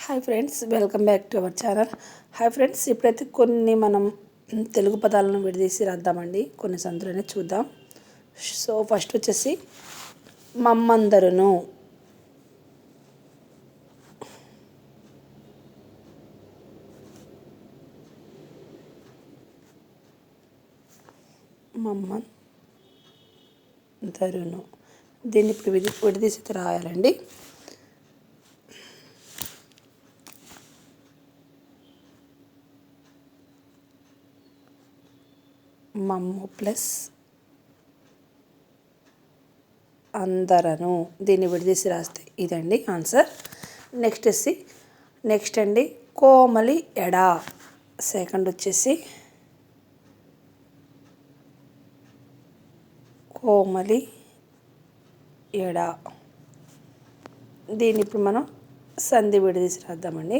Hi friends, welcome back to our channel. Hi friends, ఇప్పుడైతే కొన్ని మనం తెలుగు పదాలను విడదీసి రాద్దామండి. కొన్ని సందులనే చూద్దాం. సో ఫస్ట్ వచ్చేసి మమ్మందరును, మమ్మందరును. దీన్ని ఇప్పుడు విడదీసి రాయాలండి. మమ్ము ప్లస్ అందరను, దీన్ని విడదీసి రాస్తే ఇదండి ఆన్సర్. నెక్స్ట్ అండి కోమలి ఎడ. సెకండ్ వచ్చేసి కోమలి ఎడ. దీన్ని ఇప్పుడు మనం సంధి విడదీసి రాద్దామండి.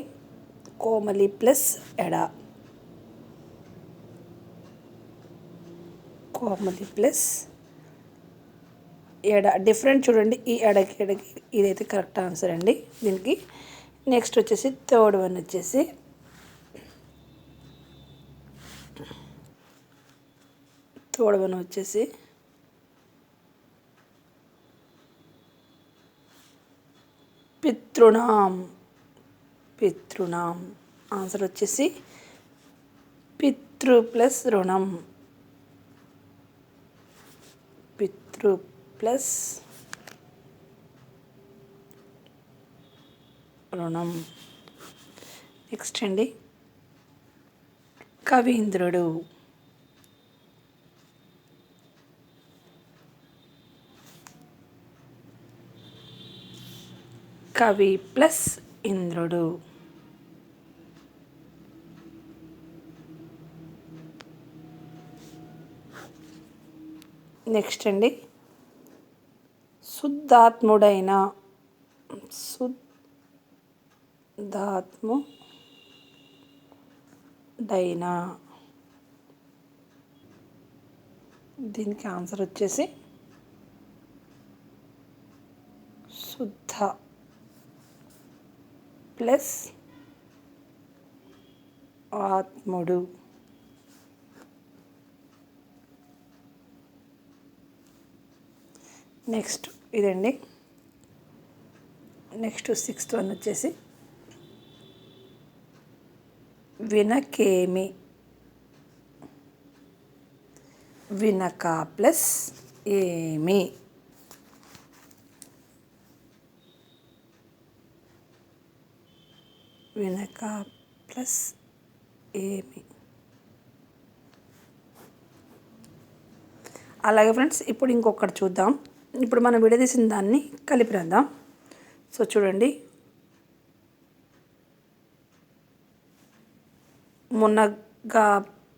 కోమలి ప్లస్ ఎడ, కోమలి ప్లస్ ఎడ. డిఫరెంట్ చూడండి, ఈ ఎడకి ఇదైతే కరెక్ట్ ఆన్సర్ అండి దీనికి. నెక్స్ట్ వచ్చేసి థర్డ్ వన్ వచ్చేసి పితృణాం. ఆన్సర్ వచ్చేసి పితృ ప్లస్ రుణం. పితృ ప్లస్ రుణం. నెక్స్ట్ అండి కవీంద్రుడు. కవి ప్లస్ ఇంద్రుడు. నెక్స్ట్ అండి శుద్ధాత్ముడైన. దీనికి ఆన్సర్ వచ్చేసి శుద్ధ ప్లస్ ఆత్ముడు. నెక్స్ట్ ఇదండి. నెక్స్ట్ సిక్స్త్ వన్ వచ్చేసి వినకేమి. వినక ప్లస్ ఏమి. వినక ప్లస్ ఏమి. అలాగే ఫ్రెండ్స్, ఇప్పుడు ఇంకొకటి చూద్దాం. ఇప్పుడు మనం విడదీసిన దాన్ని కలిపి రాద్దాం. సో చూడండి, మునగ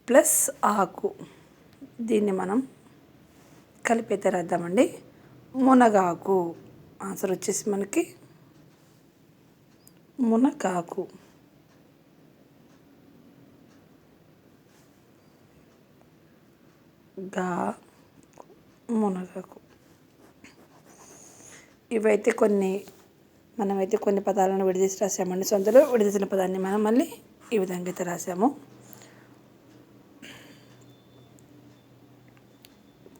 ప్లస్ ఆకు. దీన్ని మనం కలిపైతే రాద్దామండి. మునగాకు. ఆన్సర్ వచ్చేసి మనకి మునగాకు. మునగాకు. ఇవైతే మనమైతే కొన్ని పదాలను విడదీసి రాసామండి. సొంతలో విడదీసిన పదాన్ని మనం మళ్ళీ ఈ విధంగా అయితే రాసాము.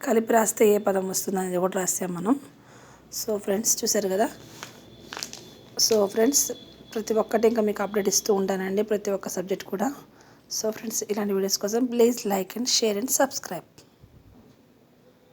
కలిపి రాస్తే ఏ పదం వస్తుంది అనేది కూడా రాసాము మనం. సో ఫ్రెండ్స్, చూసారు కదా. సో ఫ్రెండ్స్, ప్రతి ఒక్కటి ఇంకా మీకు అప్డేట్ ఇస్తూ ఉంటానండి, ప్రతి ఒక్క సబ్జెక్ట్ కూడా. సో ఫ్రెండ్స్, ఇలాంటి వీడియోస్ కోసం please like and share and subscribe.